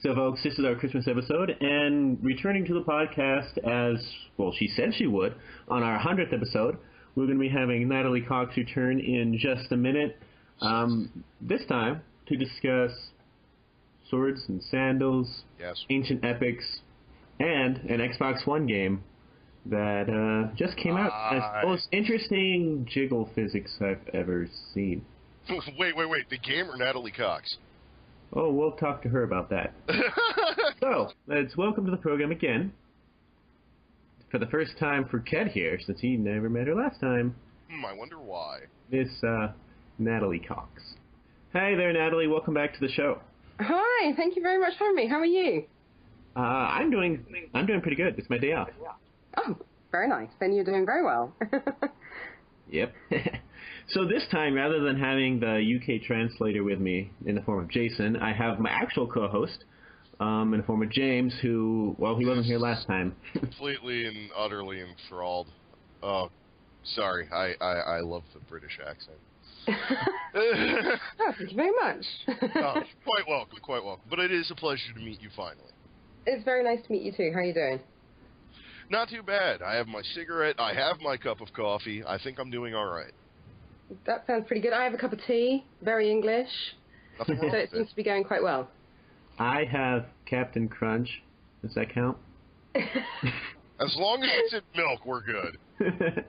So, folks, this is our Christmas episode, and returning to the podcast as, well, she said she would, on our 100th episode, we're going to be having Nathalie Cox return in just a minute, this time to discuss swords and sandals, ancient epics, and an Xbox One game that just came out as the most interesting jiggle physics I've ever seen. Wait, the game or Nathalie Cox? Oh, we'll talk to her about that. So, let's welcome to the program again. For the first time for Ket here, since he never met her last time. I wonder why. Miss Nathalie Cox. Hey there, Natalie. Welcome back to the show. Hi. Thank you very much for having me. How are you? I'm doing pretty good. It's my day off. Oh, very nice. Then you're doing very well. Yep. So this time, rather than having the UK translator with me in the form of Jason, I have my actual co-host in the form of James, who, well, he wasn't here last time. Completely and utterly enthralled. Oh, sorry. I love the British accent. Oh, thank you very much. Oh, quite welcome. But it is a pleasure to meet you finally. It's very nice to meet you too. How are you doing? Not too bad. I have my cigarette. I have my cup of coffee. I think I'm doing all right. That sounds pretty good. I have a cup of tea. Very English. Nothing wrong So with it seems to be going quite well. I have Captain Crunch. Does that count? As long as it's in milk, we're good.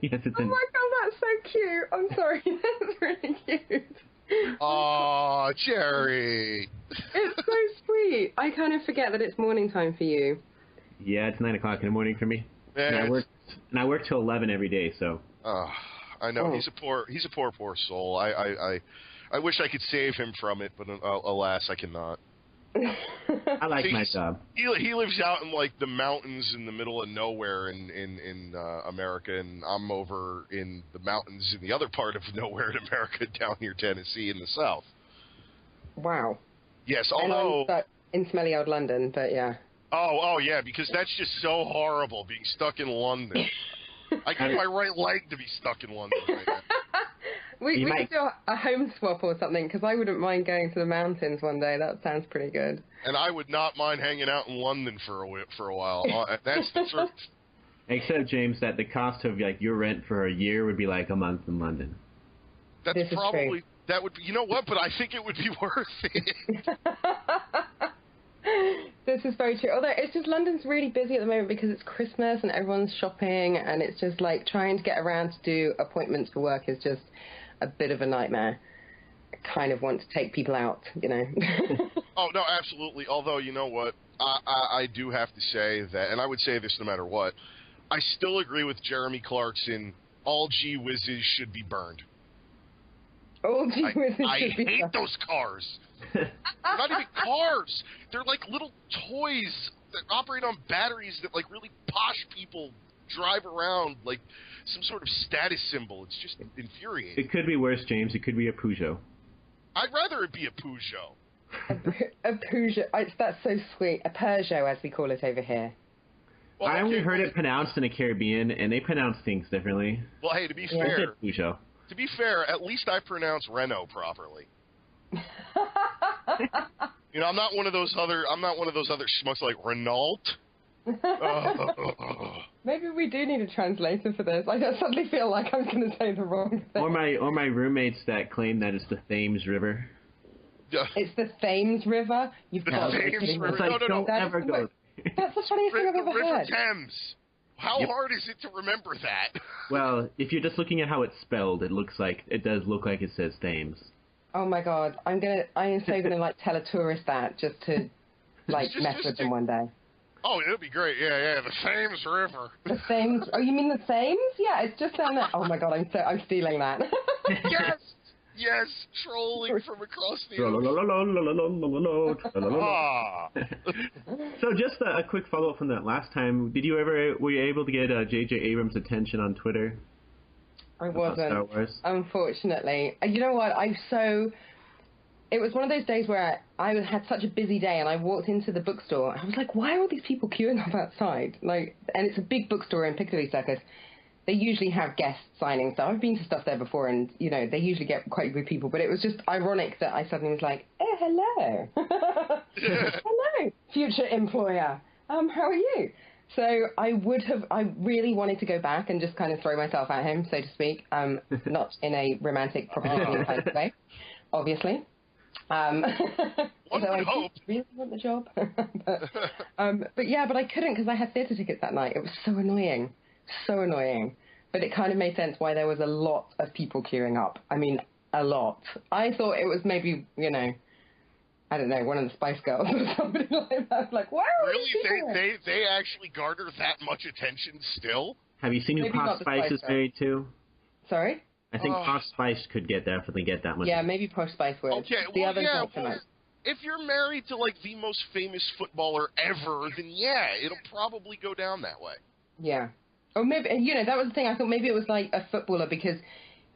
Yes, it's Oh in. my god, that's so cute. I'm sorry. That's really cute. Aw, Jerry. It's so sweet. I kind of forget that it's morning time for you. Yeah, it's 9 o'clock in the morning for me. And I work till 11 every day, so. I know. Oh. He's a poor soul. I wish I could save him from it, but alas, I cannot. I like my job. He lives out in like the mountains in the middle of nowhere in America, and I'm over in the mountains in the other part of nowhere in America, down near Tennessee in the south. Wow. Yes, And although I'm stuck in smelly old London, but yeah. Oh yeah, because that's just so horrible being stuck in London. I get my right leg to be stuck in London right now. We could do a home swap or something, because I wouldn't mind going to the mountains one day. That sounds pretty good. And I would not mind hanging out in London for a while. That's the truth. Except, James, that the cost of like your rent for a year would be like a month in London. That's This is probably true. that would be, you know what? But I think it would be worth it. This is very true. Although it's just London's really busy at the moment because it's Christmas and everyone's shopping, and it's just like trying to get around to do appointments for work is just a bit of a nightmare. I kind of want to take people out, you know. Oh no, absolutely. Although you know what, I do have to say that, and I would say this no matter what, I still agree with Jeremy Clarkson. All gee whizzes should be burned. Oh, gee whiz, it I should be hate fun. those cars. They're not even cars. They're like little toys that operate on batteries that like really posh people drive around like some sort of status symbol. It's just infuriating. It could be worse, James. It could be a Peugeot. I'd rather it be a Peugeot. A Peugeot. That's so sweet. A Peugeot, as we call it over here. Well, I only okay, heard it pronounced in the Caribbean, and they pronounce things differently. Well, hey, to be Yeah. fair, Peugeot. at least I pronounce Renault properly. You know, I'm not one of those other schmucks like Renault. Maybe we do need a translator for this. I suddenly feel like I'm going to say the wrong thing. Or my roommates that claim that it's the Thames River. It's the Thames River? You've got to be Thames kidding me. River. It's like, No. don't ever go. That's the funniest thing I've ever River heard. Thames. How Yep. hard is it to remember that? Well, if you're just looking at how it's spelled, it does look like it says Thames. Oh my god, I am so gonna like tell a tourist that just to like mess with them one day. Oh, it'll be great. Yeah, the Thames River. The Thames? Oh, you mean the Thames? Yeah, it's just down there. Oh my god, I'm stealing that. Yes, trolling from across the Ah. So just a quick follow-up from that last time. Were you able to get J.J. Abrams' attention on Twitter? I about Star wasn't, Wars? unfortunately. You know what? It was one of those days where I had such a busy day, and I walked into the bookstore. I was like, why are all these people queuing up outside? Like, and it's a big bookstore in Piccadilly Circus. They usually have guest signings. So I've been to stuff there before, and, you know, they usually get quite good people. But it was just ironic that I suddenly was like, hello. Hello. future employer, how are you? So I really wanted to go back and just kind of throw myself at him, so to speak, not in a romantic proposition kind of way, obviously. One would I hope. really want the job. but I couldn't because I had theatre tickets that night. It was so annoying. But it kind of made sense why there was a lot of people queuing up. I mean, a lot. I thought it was maybe, I don't know, one of the Spice Girls or something like that. Like, why are really? They actually garner that much attention still? Have you seen who Posh Spice is married to? Sorry? I think Posh Spice could definitely get that much. Yeah, maybe Posh Spice would. Okay, if you're married to, like, the most famous footballer ever, then yeah, it'll probably go down that way. Yeah. Or maybe, that was the thing. I thought maybe it was like a footballer because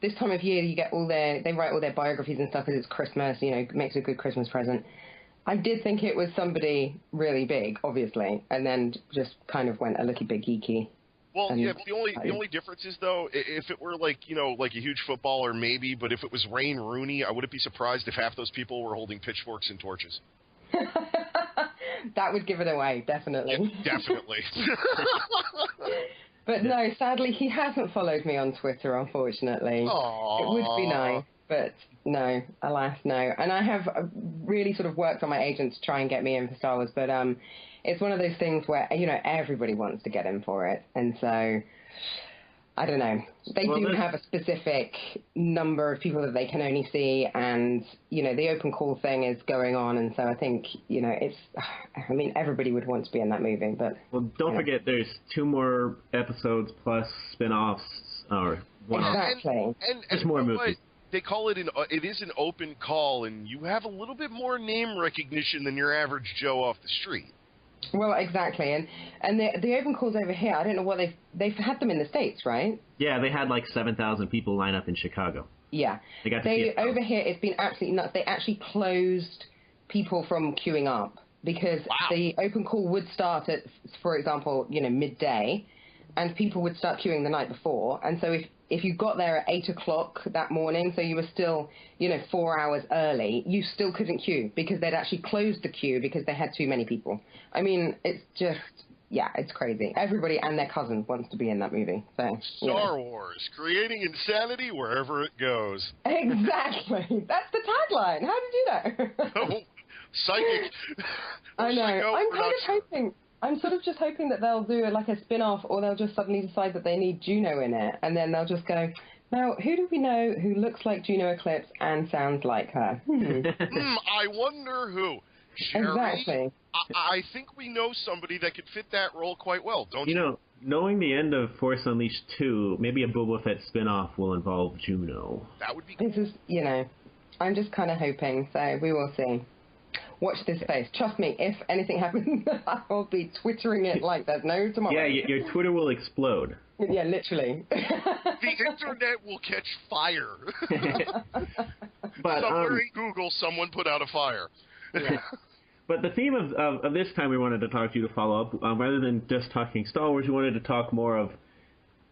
this time of year you get they write all their biographies and stuff because it's Christmas, makes a good Christmas present. I did think it was somebody really big, obviously, and then just kind of went a little bit geeky. Well, yeah, the only difference is, though, if it were like a huge footballer, maybe, but if it was Wayne Rooney, I wouldn't be surprised if half those people were holding pitchforks and torches. That would give it away, definitely. Yeah, definitely. But no, sadly, he hasn't followed me on Twitter, unfortunately. Aww. It would be nice, but no, alas, no. And I have really sort of worked on my agent to try and get me in for Star Wars, but it's one of those things where, everybody wants to get in for it. And so, I don't know. They do have a specific number of people that they can only see, and, the open call thing is going on, and so I think, everybody would want to be in that movie, but... Well, don't forget, there's 2 more episodes plus spin-offs, or one-offs. Exactly. And just more movies. They call it it is an open call, and you have a little bit more name recognition than your average Joe off the street. Well, exactly, and the open calls over here, I don't know what they've had them in the States, right? Yeah, they had like 7,000 people line up in Chicago. Yeah, over here it's been absolutely nuts. They actually closed people from queuing up because the open call would start at, for example, midday, and people would start queuing the night before, and so if you got there at 8 o'clock that morning, so you were still, 4 hours early, you still couldn't queue because they'd actually closed the queue because they had too many people. I mean, it's just, it's crazy. Everybody and their cousin wants to be in that movie. So Star Wars, creating insanity wherever it goes. Exactly. That's the tagline. How did you know? Oh, psychic. I know. I'm kind of hoping... I'm sort of just hoping that they'll do like a spin-off, or they'll just suddenly decide that they need Juno in it, and then they'll just go, now, who do we know who looks like Juno Eclipse and sounds like her? I wonder who. Sherry, exactly. I think we know somebody that could fit that role quite well, don't you? Knowing the end of Force Unleashed 2, maybe a Boba Fett spin-off will involve Juno. That would be cool. This is, I'm just kind of hoping, so we will see. Watch this space. Trust me, if anything happens, I will be twittering it like there's no tomorrow. Yeah, your Twitter will explode. Yeah, literally. The internet will catch fire. But, somewhere in Google, someone put out a fire. Yeah. But the theme of this time we wanted to talk to you to follow up, rather than just talking Star Wars, we wanted to talk more of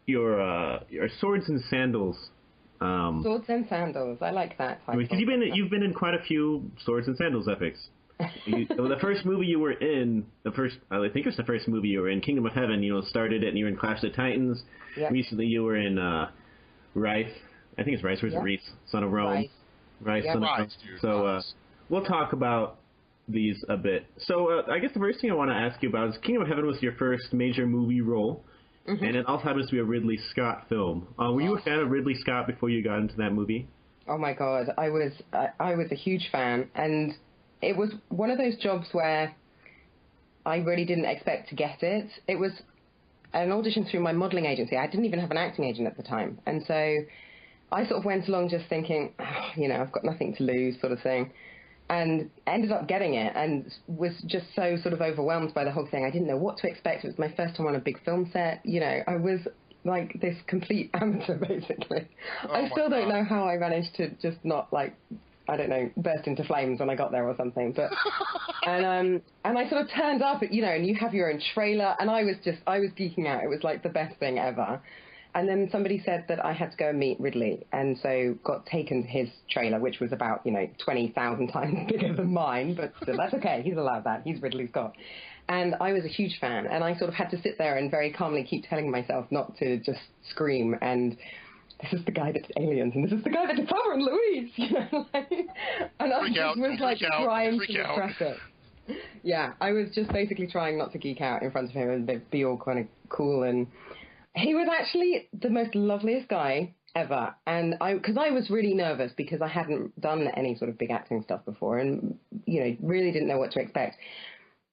your swords and sandals. Swords and sandals. I like that title. Because you've been in quite a few swords and sandals epics. The first movie you were in, I think it was the first movie you were in, Kingdom of Heaven, started it, and you were in Clash of the Titans. Yep. Recently you were in Rife. I think it's Rice, or is it Reese? Son of Rome. Rice, Son of Rome. So we'll talk about these a bit. So I guess the first thing I want to ask you about is Kingdom of Heaven was your first major movie role, and it also happens to be a Ridley Scott film. Were you a fan of Ridley Scott before you got into that movie? Oh my God, I was a huge fan, and it was one of those jobs where I really didn't expect to get it. It was an audition through my modelling agency. I didn't even have an acting agent at the time, and so I sort of went along just thinking, I've got nothing to lose, sort of thing. And ended up getting it, and was just so sort of overwhelmed by the whole thing. I didn't know what to expect. It was my first time on a big film set. I was like this complete amateur, basically. I still don't know how I managed to just not burst into flames when I got there or something. But and I sort of turned up, and you have your own trailer, and I was geeking out. It was like the best thing ever. And then somebody said that I had to go and meet Ridley, and so got taken to his trailer, which was about, 20,000 times bigger than mine, but still, that's okay. He's allowed that. He's Ridley Scott. And I was a huge fan, and I sort of had to sit there and very calmly keep telling myself not to just scream, and this is the guy that did Aliens, and this is the guy that did Thelma and Louise, and I just was like trying to repress it. Yeah, I was just basically trying not to geek out in front of him and be all kind of cool, and he was actually the most loveliest guy ever. And because I was really nervous because I hadn't done any sort of big acting stuff before and, really didn't know what to expect.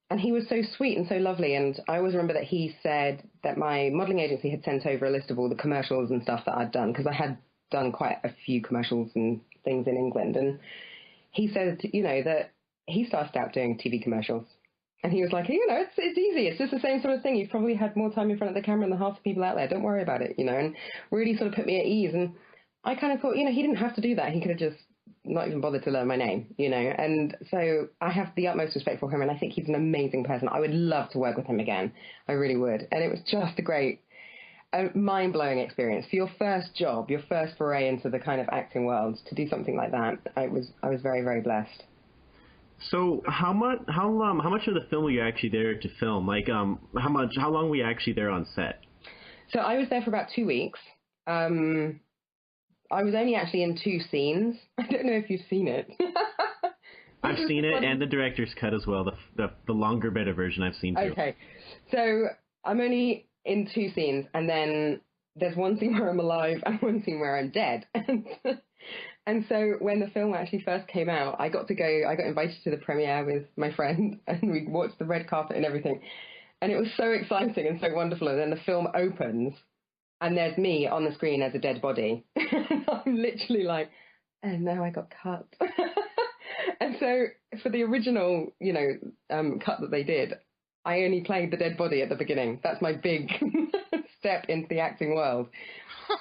And he was so sweet and so lovely. And I always remember that he said that my modelling agency had sent over a list of all the commercials and stuff that I'd done, because I had done quite a few commercials and things in England. And he said, that he started out doing TV commercials. And he was like, it's easy. It's just the same sort of thing. You've probably had more time in front of the camera than half the people out there. Don't worry about it, and really sort of put me at ease. And I kind of thought, he didn't have to do that. He could have just not even bothered to learn my name, And so I have the utmost respect for him, and I think he's an amazing person. I would love to work with him again. I really would. And it was just a mind-blowing experience. For your first job, your first foray into the kind of acting world, to do something like that, I was very, very blessed. So how much of the film were you actually there to film? Like, how long were you actually there on set? So I was there for about 2 weeks. I was only actually in 2 scenes. I don't know if you've seen it. I've seen it, and the director's cut as well, the longer, better version I've seen too. Okay. So I'm only in 2 scenes, and then there's one scene where I'm alive and one scene where I'm dead. And so when the film actually first came out, I got invited to the premiere with my friend, and we watched the red carpet and everything. And it was so exciting and so wonderful. And then the film opens, and there's me on the screen as a dead body. I'm literally like, oh no, I got cut. And so for the original, cut that they did, I only played the dead body at the beginning. That's my big step into the acting world.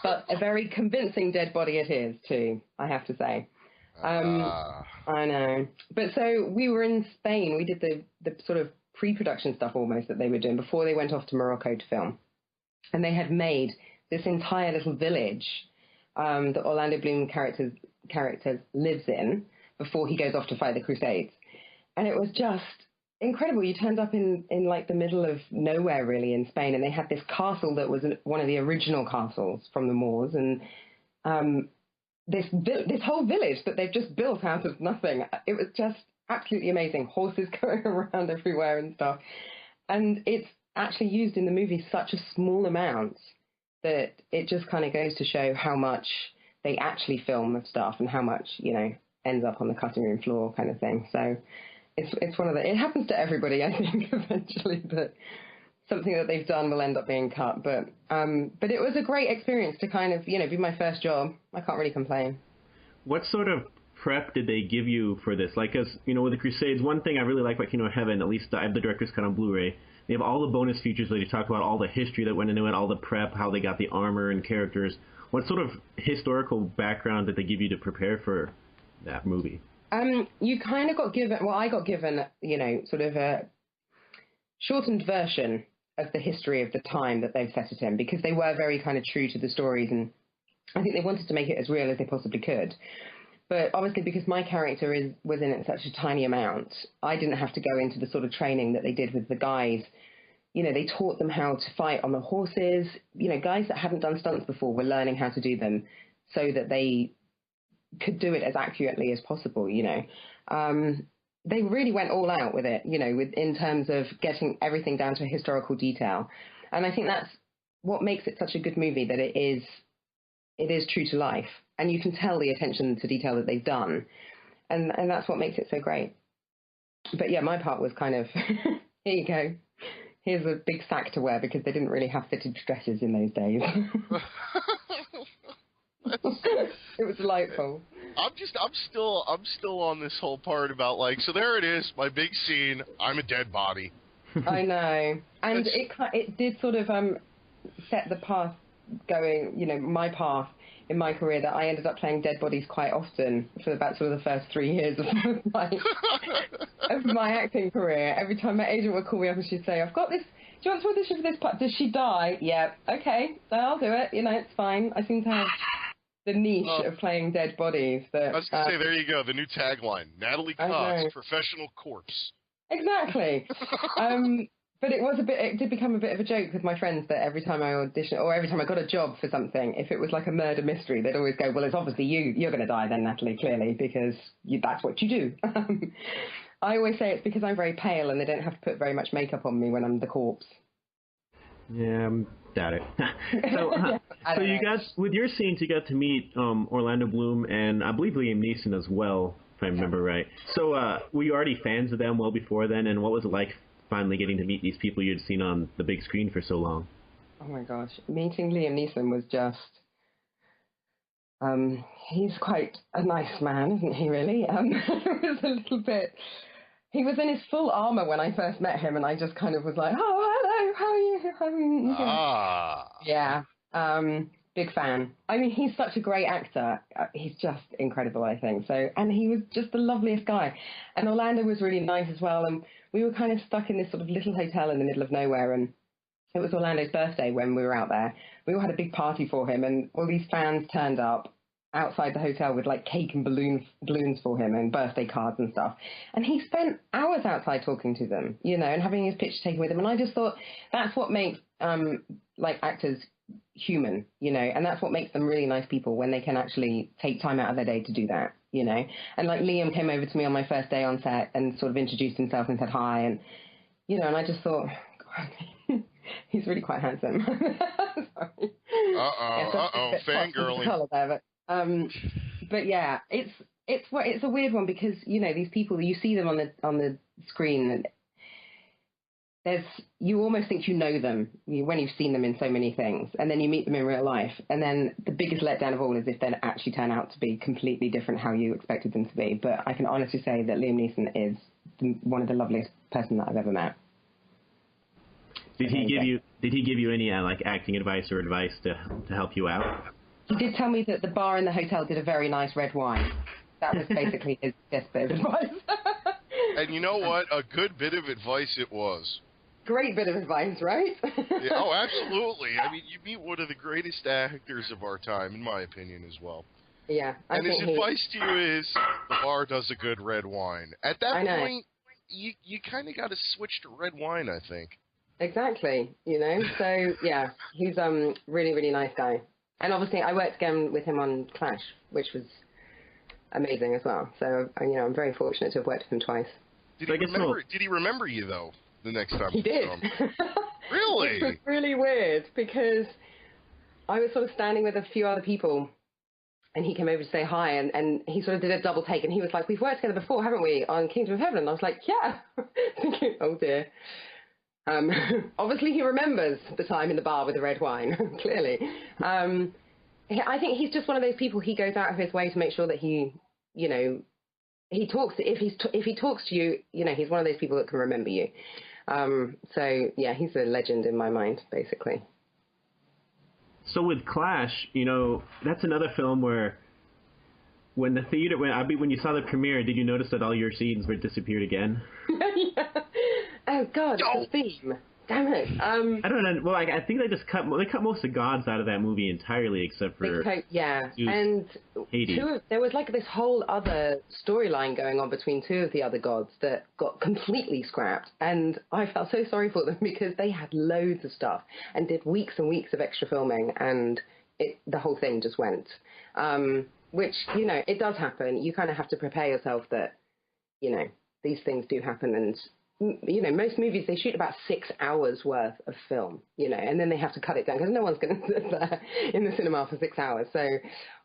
But a very convincing dead body it is, too, I have to say. I know. But so we were in Spain. We did the sort of pre-production stuff almost that they were doing before they went off to Morocco to film. And they had made this entire little village that Orlando Bloom characters lives in before he goes off to fight the Crusades. And it was just incredible. You turned up in like the middle of nowhere, really, in Spain, and they had this castle that was one of the original castles from the Moors, and this whole village that they've just built out of nothing. It was just absolutely amazing. Horses going around everywhere and stuff. And it's actually used in the movie such a small amount that it just kind of goes to show how much they actually film of stuff and how much, ends up on the cutting room floor kind of thing. So it's one of it happens to everybody, I think, eventually, but something that they've done will end up being cut. But it was a great experience to kind of, be my first job. I can't really complain. What sort of prep did they give you for this? Like, as with the Crusades, one thing I really like about Kingdom of Heaven, at least I have the director's cut on Blu-ray, they have all the bonus features where they talk about all the history that went into it, all the prep, how they got the armor and characters. What sort of historical background did they give you to prepare for that movie? You kind of got given, I got given, sort of a shortened version of the history of the time that they've set it in, because they were very kind of true to the stories, and I think they wanted to make it as real as they possibly could. But obviously, because my character was in it such a tiny amount, I didn't have to go into the sort of training that they did with the guys. They taught them how to fight on the horses. Guys that hadn't done stunts before were learning how to do them so that they could do it as accurately as possible, They really went all out with it, in terms of getting everything down to historical detail. And I think that's what makes it such a good movie, that it is true to life. And you can tell the attention to detail that they've done. And that's what makes it so great. But yeah, my part was kind of, here you go. Here's a big sack to wear, because they didn't really have fitted dresses in those days. It was delightful. I'm still on this whole part about, like, so there it is, my big scene. I'm a dead body. I know, and it did sort of set the path going. My path in my career that I ended up playing dead bodies quite often for about sort of the first 3 years of my acting career. Every time my agent would call me up and she'd say, I've got this, do you want to audition for this part? Does she die? Yeah, okay, so I'll do it. You know, it's fine. I seem to have the niche of playing dead bodies. But, I was going to say, there you go, the new tagline, Nathalie Cox, professional corpse. Exactly. But it did become a bit of a joke with my friends that every time I auditioned, or every time I got a job for something, if it was like a murder mystery, they'd always go, well, it's obviously you're going to die then, Natalie, clearly, because that's what you do. I always say it's because I'm very pale and they don't have to put very much makeup on me when I'm the corpse. Yeah, doubt it. So you got, with your scenes, you got to meet Orlando Bloom and I believe Liam Neeson as well, if I remember right. So were you already fans of them well before then, and what was it like finally getting to meet these people you'd seen on the big screen for so long? Oh my gosh, meeting Liam Neeson was just, he's quite a nice man, isn't he really? It was a little bit, he was in his full armour when I first met him and I just kind of was like, oh, hello, how are you? Yeah, big fan. I mean, he's such a great actor. He's just incredible, I think. So, and he was just the loveliest guy. And Orlando was really nice as well. And we were kind of stuck in this sort of little hotel in the middle of nowhere. And it was Orlando's birthday when we were out there. We all had a big party for him. And all these fans turned up outside the hotel with like cake and balloons for him and birthday cards and stuff. And he spent hours outside talking to them, you know, and having his picture taken with him. And I just thought that's what makes like actors human, you know, and that's what makes them really nice people when they can actually take time out of their day to do that, you know. And like Liam came over to me on my first day on set and sort of introduced himself and said hi, and you know, and I just thought, God, he's really quite handsome. Sorry. Fangirling. But yeah, it's a weird one because, you know, these people, you see them on the screen, you almost think you know them when you've seen them in so many things, and then you meet them in real life, and then the biggest letdown of all is if they actually turn out to be completely different how you expected them to be. But I can honestly say that Liam Neeson is one of the loveliest person that I've ever met. Did he give you any like acting advice or advice to help you out? He did tell me that the bar in the hotel did a very nice red wine. That was basically his best bit of advice. And you know what? A good bit of advice it was. Great bit of advice, right? Yeah, oh, absolutely. I mean, you meet one of the greatest actors of our time, in my opinion, as well. Yeah. And his advice to you is, the bar does a good red wine. At that point, you kind of got to switch to red wine, I think. Exactly, you know. So, yeah, he's really, really nice guy. And obviously, I worked again with him on Clash, which was amazing as well. So, you know, I'm very fortunate to have worked with him twice. Did he remember you, though, the next time? He did. Really? It was really weird, because I was sort of standing with a few other people, and he came over to say hi, and he sort of did a double take, and he was like, we've worked together before, haven't we, on Kingdom of Heaven? And I was like, yeah. Thinking, oh, dear. Obviously he remembers the time in the bar with the red wine, clearly. I think he's just one of those people, he goes out of his way to make sure that he, you know, he talks, if he talks to you, you know, he's one of those people that can remember you. So, yeah, he's a legend in my mind, basically. So with Clash, you know, that's another film where when you saw the premiere, did you notice that all your scenes were disappeared again? Yeah. Oh God, it's the theme. Damn it. I don't know. Well, I think they cut most of Gods out of that movie entirely, except for and Hades. There was like this whole other storyline going on between two of the other gods that got completely scrapped, and I felt so sorry for them because they had loads of stuff and did weeks and weeks of extra filming, and the whole thing just went. Which, you know, it does happen. You kind of have to prepare yourself that, you know, these things do happen, and you know, most movies, they shoot about 6 hours worth of film, you know, and then they have to cut it down because no one's going to sit there in the cinema for 6 hours. So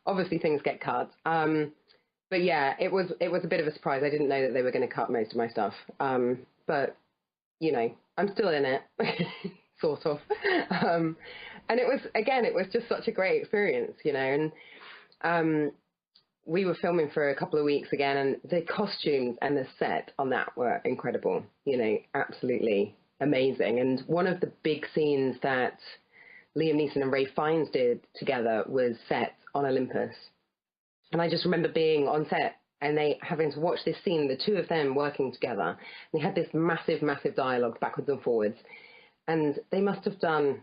obviously things get cut. But yeah, it was a bit of a surprise. I didn't know that they were going to cut most of my stuff. But, you know, I'm still in it, sort of. And it was just such a great experience, you know, and we were filming for a couple of weeks again, and the costumes and the set on that were incredible, you know, absolutely amazing. And one of the big scenes that Liam Neeson and Ralph Fiennes did together was set on Olympus. And I just remember being on set and they having to watch this scene, the two of them working together. They had this massive, massive dialogue backwards and forwards. And they must have done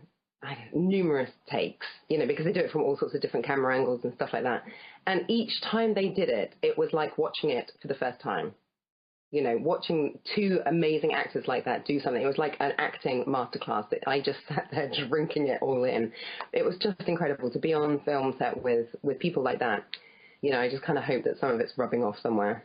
numerous takes, because they do it from all sorts of different camera angles and stuff like that. And each time they did it, it was like watching it for the first time. Watching two amazing actors like that do something. It was like an acting masterclass that I just sat there drinking it all in. It was just incredible to be on film set with people like that. I just kind of hope that some of it's rubbing off somewhere.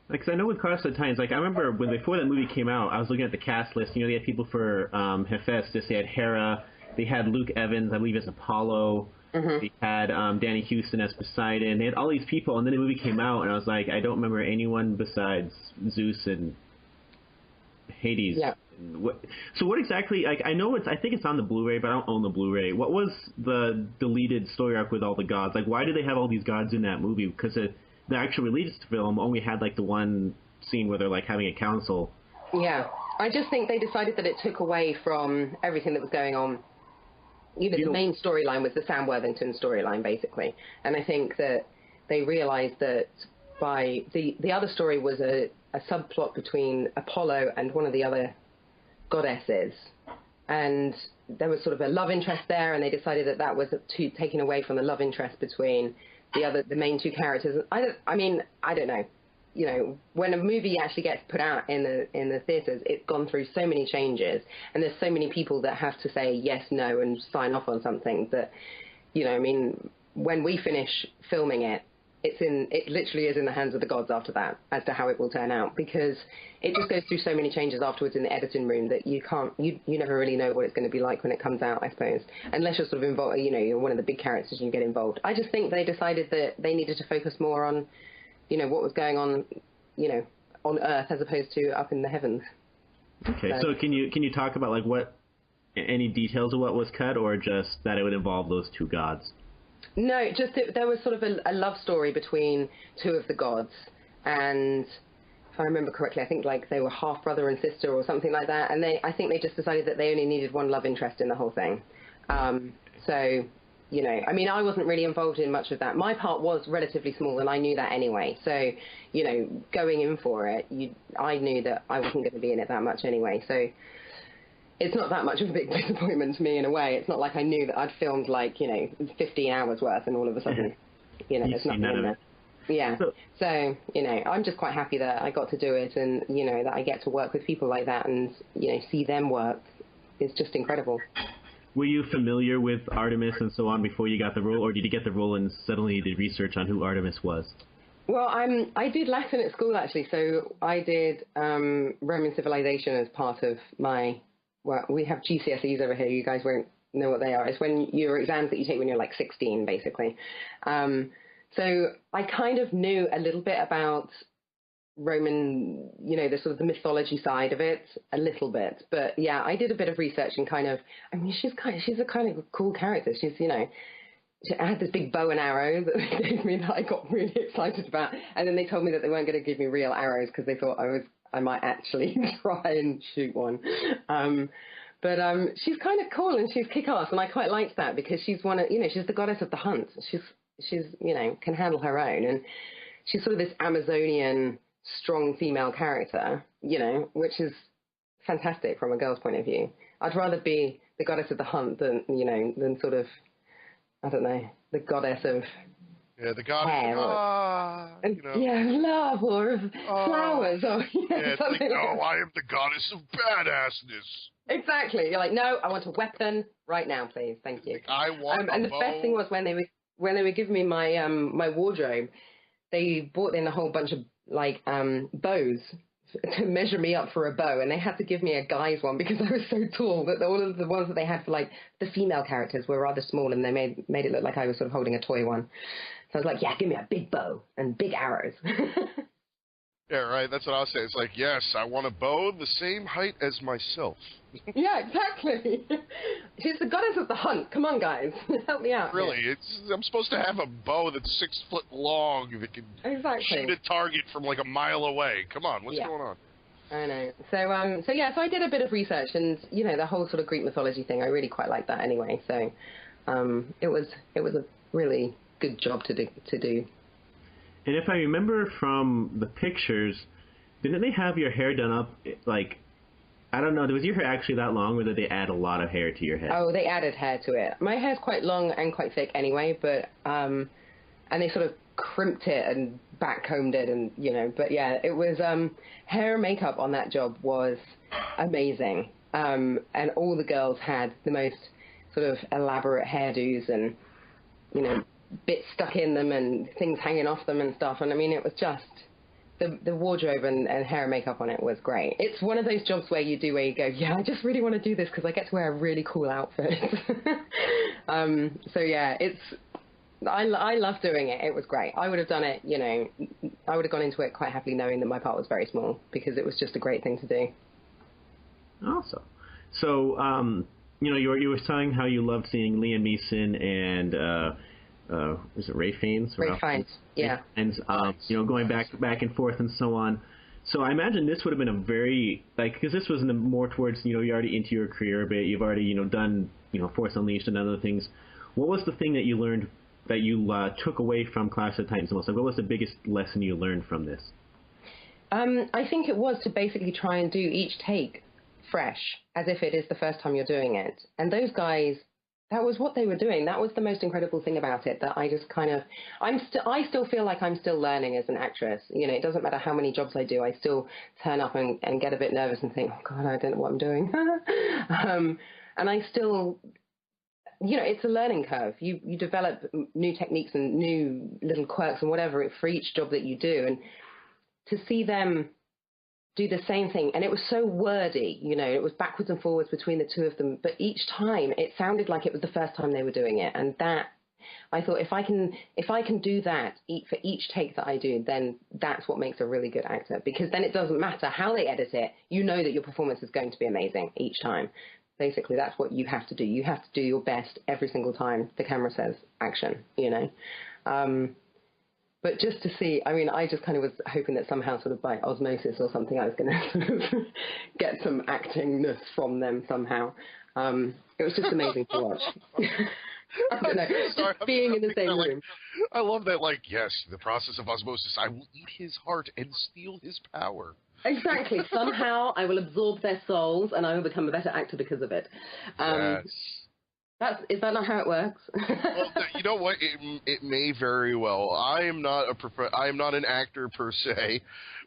Because I know with Cross the Titans, I remember before that movie came out, I was looking at the cast list. They had people for Hephaestus, they had Hera, they had Luke Evans, I believe, as Apollo. Mm-hmm. They had Danny Houston as Poseidon. They had all these people, and then the movie came out, and I was like, I don't remember anyone besides Zeus and Hades. Yeah. So what exactly? I think it's on the Blu-ray, but I don't own the Blu-ray. What was the deleted story arc with all the gods? Why do they have all these gods in that movie? Because the actual released film only had the one scene where they're having a council. Yeah, I just think they decided that it took away from everything that was going on. The main storyline was the Sam Worthington storyline, basically. And I think that they realized that by the other story was a subplot between Apollo and one of the other goddesses. And there was sort of a love interest there, and they decided that was taken away from the love interest between the main two characters. I don't know. When a movie actually gets put out in the theaters, it's gone through so many changes, and there's so many people that have to say yes, no, and sign off on something that, when we finish filming it, it literally is in the hands of the gods after that as to how it will turn out, because it just goes through so many changes afterwards in the editing room that you never really know what it's going to be like when it comes out, I suppose, unless you're sort of involved, you're one of the big characters and you get involved. I just think they decided that they needed to focus more on what was going on, on Earth as opposed to up in the heavens. Okay, so can you talk about what any details of what was cut, or just that it would involve those two gods? No, just there was sort of a love story between two of the gods, and if I remember correctly, I think they were half brother and sister or something like that, and I think they just decided that they only needed one love interest in the whole thing. So. I wasn't really involved in much of that. My part was relatively small, and I knew that anyway. So, going in for it, I knew that I wasn't going to be in it that much anyway. So, it's not that much of a big disappointment to me in a way. It's not like I knew that I'd filmed 15 hours worth, and all of a sudden, there's nothing in there. Yeah. So, I'm just quite happy that I got to do it, and, that I get to work with people like that and, see them work is just incredible. Were you familiar with Artemis and so on before you got the role, or did you get the role and suddenly you did research on who Artemis was? Well, I did Latin at school, actually, so I did Roman civilization as part of we have GCSEs over here, you guys won't know what they are. It's when your exams that you take when you're 16, basically. So I kind of knew a little bit about Roman, the sort of the mythology side of it a little bit, but yeah, I did a bit of research and she's a kind of cool character. She's, I had this big bow and arrow that they gave me that I got really excited about, and then they told me that they weren't going to give me real arrows because they thought I might actually try and shoot one. But she's kind of cool and she's kick-ass, and I quite liked that because she's she's the goddess of the hunt. She's can handle her own, and she's sort of this Amazonian strong female character, which is fantastic from a girl's point of view. I'd rather be the goddess of the hunt than sort of, I don't know, the goddess of the goddess of love or of flowers or it's something I am the goddess of badassness. Exactly. You're no, I want a weapon right now, please, thank you. I want and the best thing was when they were giving me my my wardrobe, they brought in a whole bunch of bows to measure me up for a bow, and they had to give me a guy's one because I was so tall that all of the ones that they had for the female characters were rather small, and they made it look like I was sort of holding a toy one. So I was like, yeah, give me a big bow and big arrows. Yeah, right. That's what I was saying. It's yes, I want a bow the same height as myself. Yeah, exactly. She's the goddess of the hunt. Come on, guys. Help me out. Really, I'm supposed to have a bow that's 6 foot long that can shoot a target from a mile away. Come on, what's going on? I know. So I did a bit of research, and the whole sort of Greek mythology thing. I really quite like that anyway. So it was a really good job to do. And if I remember from the pictures, didn't they have your hair done up like? I don't know. Was your hair actually that long, or did they add a lot of hair to your head? Oh, they added hair to it. My hair's quite long and quite thick anyway, but and they sort of crimped it and backcombed it, and But yeah, it was hair and makeup on that job was amazing, and all the girls had the most sort of elaborate hairdos and bits stuck in them and things hanging off them and stuff. And I mean, it was just. The wardrobe and hair and makeup on it was great. It's one of those jobs where you go, yeah, I just really want to do this because I get to wear a really cool outfit. So yeah, I love doing it. It was great. I would have done it, I would have gone into it quite happily knowing that my part was very small because it was just a great thing to do. Awesome. So, you were saying how you loved seeing Liam Neeson and was it Ray Fiennes? Ray Fiennes, yeah. And going back and forth and so on. So I imagine this would have been a very because this was more towards you're already into your career a bit. You've already done Force Unleashed and other things. What was the thing that you learned that you took away from Clash of Titans the most? Like, what was the biggest lesson you learned from this? I think it was to basically try and do each take fresh, as if it is the first time you're doing it. And those guys. That was what they were doing. That was the most incredible thing about it, that I just kind of, I still feel like I'm still learning as an actress. It doesn't matter how many jobs I do, I still turn up and get a bit nervous and think, oh God, I don't know what I'm doing. And I still, it's a learning curve. You develop new techniques and new little quirks and whatever for each job that you do. And to see them do the same thing, and it was so wordy, it was backwards and forwards between the two of them, but each time it sounded like it was the first time they were doing it. And that, I thought, if I can do that for each take that I do, then that's what makes a really good actor, because then it doesn't matter how they edit it, that your performance is going to be amazing each time. Basically, that's what you have to do. You have to do your best every single time the camera says action, But just to see, I mean, I just kind of was hoping that somehow, sort of by osmosis or something, I was going to sort of get some actingness from them somehow. It was just amazing to watch. I don't know, Sorry, just being in the same room. room. I love that, yes, the process of osmosis. I will eat his heart and steal his power. Exactly. Somehow I will absorb their souls and I will become a better actor because of it. Yes. Is that not how it works? Well, you know what? It may very well. I am not an actor per se,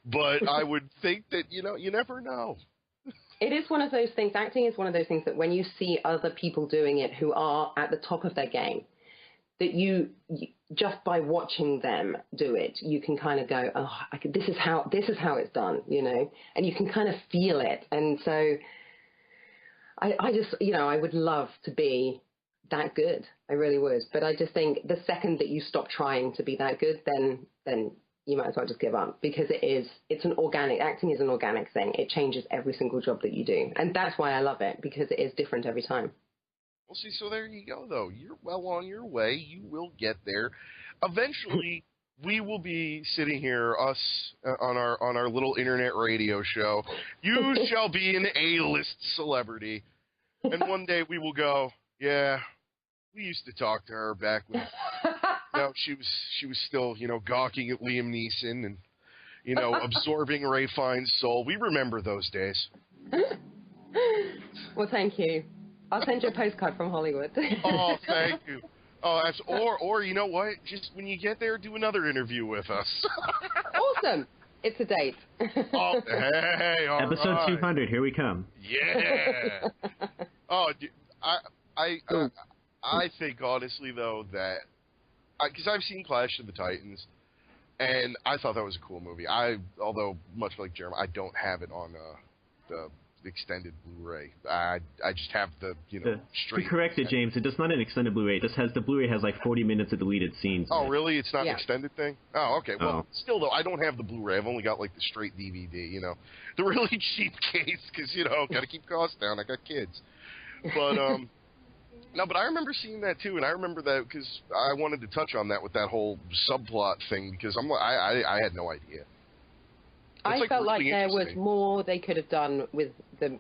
but I would think that you never know. It is one of those things. Acting is one of those things that when you see other people doing it who are at the top of their game, that you just by watching them do it, you can kind of go, oh, this is how it's done, and you can kind of feel it. And so I just, I would love to be that good. I really would. But I just think the second that you stop trying to be that good, then you might as well just give up, because acting is an organic thing. It changes every single job that you do. And that's why I love it, because it is different every time. Well, see, so there you go, though. You're well on your way. You will get there. Eventually, we will be sitting here, us, on our little internet radio show. You shall be an A-list celebrity. And one day we will go, yeah, we used to talk to her back when she was still, gawking at Liam Neeson and, absorbing Ray Fiennes' soul. We remember those days. Well, thank you. I'll send you a postcard from Hollywood. Oh, thank you. Oh, or you know what? Just when you get there, do another interview with us. Awesome. It's a date. Oh, hey, all Episode right. 200, here we come. Yeah. Oh, I think honestly though that because I've seen Clash of the Titans, and I thought that was a cool movie. Although much like Jeremy, I don't have it on the extended Blu-ray. I just have the straight. To correct it, James, it does not an extended Blu-ray. It just has the Blu-ray has like 40 minutes of deleted scenes. Oh, really? It's not an extended thing? Oh, okay. Well, still though, I don't have the Blu-ray. I've only got like the straight DVD. The really cheap case because got to keep costs down. I got kids, but no, but I remember seeing that too, and I remember that because I wanted to touch on that with that whole subplot thing because I had no idea. I felt like really there was more they could have done with the,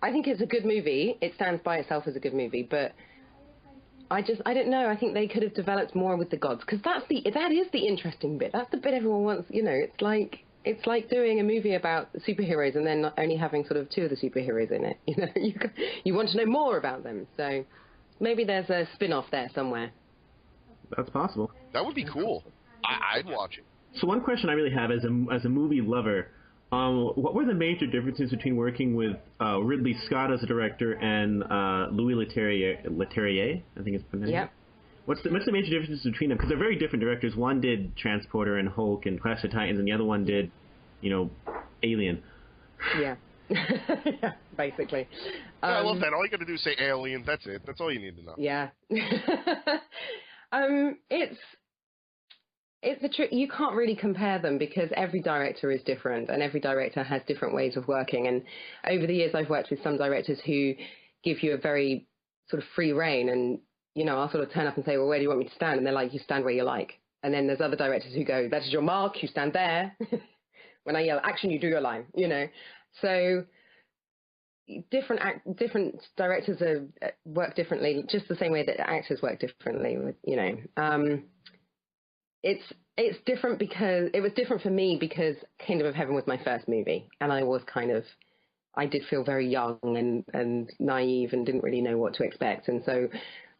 I think it's a good movie. It stands by itself as a good movie, but I don't know. I think they could have developed more with the gods, because that is the interesting bit. That's the bit everyone wants. It's like doing a movie about superheroes and then only having sort of two of the superheroes in it. You want to know more about them. So maybe there's a spin-off there somewhere. That's possible. That would be cool. I'd watch it. So one question I really have as a movie lover, what were the major differences between working with Ridley Scott as a director and Louis Leterrier, I think it's pronounced? Yeah. What's the major differences between them? Because they're very different directors. One did Transporter and Hulk and Clash of Titans, and the other one did, Alien. Yeah. Yeah, basically. I love that. All you got to do is say Alien. That's it. That's all you need to know. Yeah. It's the trick. You can't really compare them because every director is different and every director has different ways of working. And over the years, I've worked with some directors who give you a very sort of free rein, and I'll sort of turn up and say, well, where do you want me to stand? And they're like, you stand where you like. And then there's other directors who go, that is your mark, you stand there. When I yell action, you do your line, So different directors work differently, just the same way that actors work differently. It's different because it was different for me because Kingdom of Heaven was my first movie, and I did feel very young and naive and didn't really know what to expect. And so,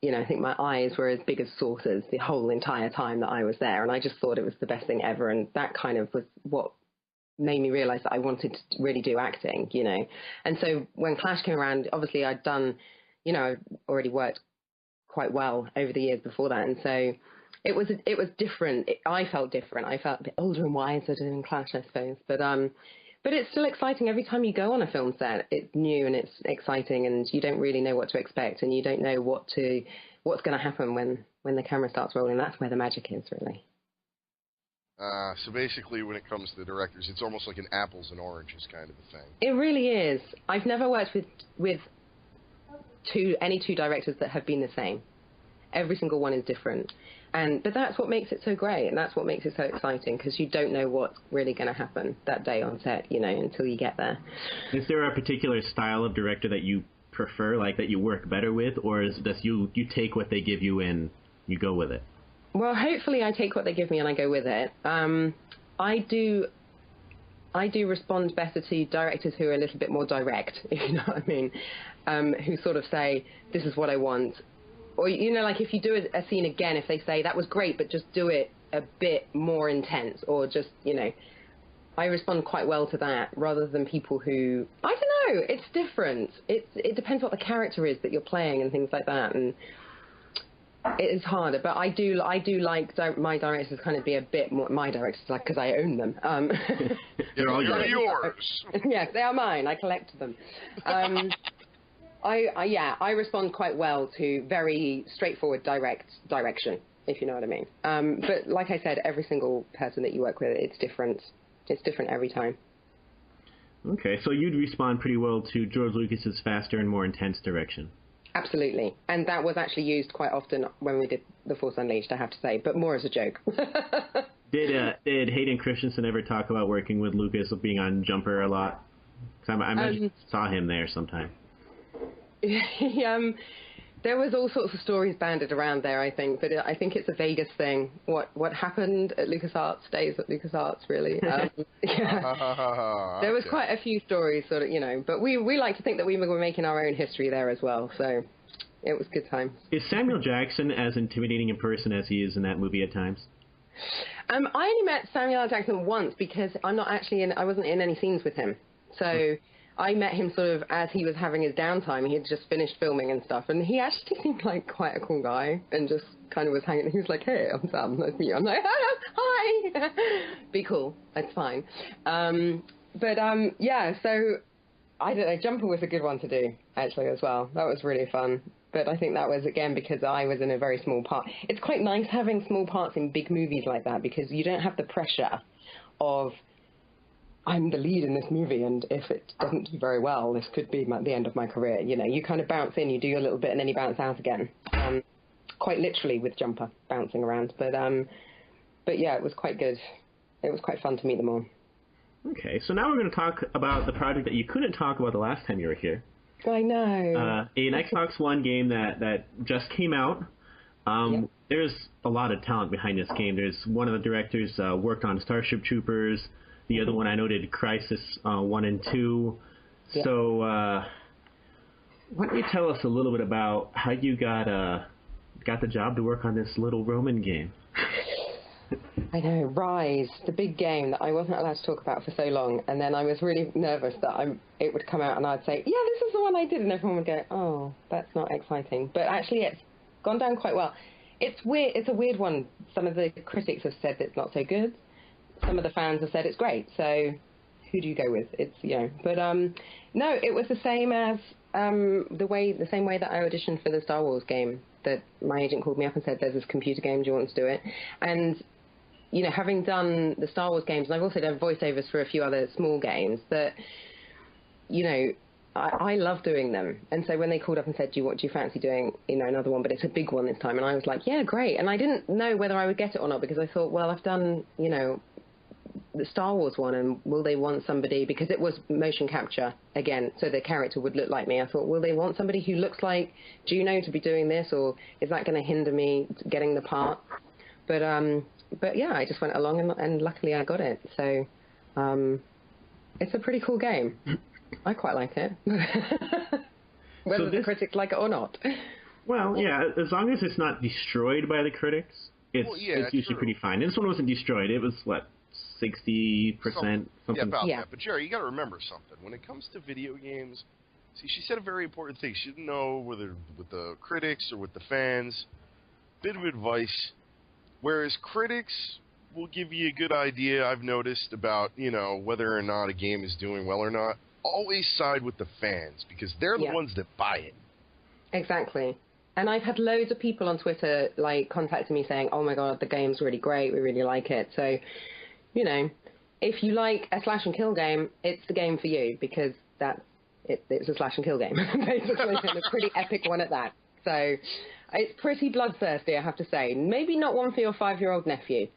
I think my eyes were as big as saucers the whole entire time that I was there. And I just thought it was the best thing ever. And that kind of was what made me realize that I wanted to really do acting, And so when Clash came around, obviously I'd done, I'd already worked quite well over the years before that. And so it was different. I felt different. I felt a bit older and wiser doing Clash, I suppose. But it's still exciting. Every time you go on a film set, it's new and it's exciting, and you don't really know what to expect, and you don't know what's going to happen when the camera starts rolling. That's where the magic is, really. So basically, when it comes to the directors, it's almost like an apples and oranges kind of a thing. It really is. I've never worked with any two directors that have been the same. Every single one is different. But that's what makes it so great, and that's what makes it so exciting, because you don't know what's really going to happen that day on set, until you get there. Is there a particular style of director that you prefer, like that you work better with, or is that you take what they give you and you go with it? Well, hopefully I take what they give me and I go with it. I do respond better to directors who are a little bit more direct, if you know what I mean, who sort of say, this is what I want. Or, like if you do a scene again, if they say, that was great, but just do it a bit more intense, or just, I respond quite well to that, rather than people who, I don't know, it's different. It depends what the character is that you're playing and things like that, and it is harder. But I do like my directors kind of be a bit more, my directors, like, because I own them. They're all yours. Yes, they are mine. I collect them. I respond quite well to very straightforward, direct direction, if you know what I mean. But like I said, every single person that you work with, it's different. It's different every time. Okay, so you'd respond pretty well to George Lucas's faster and more intense direction. Absolutely. And that was actually used quite often when we did The Force Unleashed, I have to say, but more as a joke. Did Hayden Christensen ever talk about working with Lucas, being on Jumper a lot? 'Cause I imagine you saw him there sometime. There was all sorts of stories banded around there, I think, but I think it's a Vegas thing. What happened at LucasArts stays at LucasArts, really. There was quite a few stories, sort of, but we like to think that we were making our own history there as well, so it was good times. Is Samuel Jackson as intimidating in person as he is in that movie at times? I only met Samuel L. Jackson once because I wasn't in any scenes with him, so I met him sort of as he was having his downtime. He had just finished filming and stuff, and he actually seemed like quite a cool guy, and just kind of was hanging. He was like, "Hey, I'm Sam. Nice to meet you." I'm like, "Hi." Be cool. It's fine. Yeah. So I don't know. Jumper was a good one to do actually as well. That was really fun. But I think that was again because I was in a very small part. It's quite nice having small parts in big movies like that because you don't have the pressure of, I'm the lead in this movie, and if it doesn't do very well, this could be the end of my career. You kind of bounce in, you do your little bit, and then you bounce out again. Quite literally with Jumper, bouncing around. But yeah, it was quite good. it was quite fun to meet them all. Okay, so now we're going to talk about the project that you couldn't talk about the last time you were here. I know. An Xbox One game that just came out. Yep. There's a lot of talent behind this game. There's one of the directors worked on Starship Troopers. The other one I know did Crysis 1 and 2. Yep. So why don't you tell us a little bit about how you got the job to work on this little Roman game? I know, Rise, the big game that I wasn't allowed to talk about for so long, and then I was really nervous that it would come out and I'd say, yeah, this is the one I did, and everyone would go, oh, that's not exciting. But actually it's gone down quite well. It's weird. It's a weird one. Some of the critics have said it's not so good. Some of the fans have said it's great. So who do you go with? It's, but no, it was the same as the same way that I auditioned for the Star Wars game, that my agent called me up and said, there's this computer game, do you want to do it? And having done the Star Wars games, and I've also done voiceovers for a few other small games, that, I love doing them. And so when they called up and said, do you fancy doing, another one, but it's a big one this time? And I was like, yeah, great. And I didn't know whether I would get it or not, because I thought, well, I've done, the Star Wars one, and will they want somebody, because it was motion capture again, so the character would look like me. I thought, will they want somebody who looks like Juno to be doing this, or is that going to hinder me getting the part? But yeah, I just went along and luckily I got it. So it's a pretty cool game. I quite like it. Whether the critics like it or not. Well, yeah, as long as it's not destroyed by the critics, it's usually pretty fine. And this one wasn't destroyed. It was, 60%? Something. Yeah, about that. But, Jerry, you got to remember something. When it comes to video games, see, she said a very important thing. She didn't know whether with the critics or with the fans. Bit of advice. Whereas critics will give you a good idea, I've noticed, about, whether or not a game is doing well or not. Always side with the fans, because they're the ones that buy it. Exactly. And I've had loads of people on Twitter, contacting me saying, oh my God, the game's really great, we really like it. So, if you like a slash and kill game, it's the game for you, because it's a slash and kill game, basically, and a pretty epic one at that. So it's pretty bloodthirsty, I have to say. Maybe not one for your 5-year-old nephew.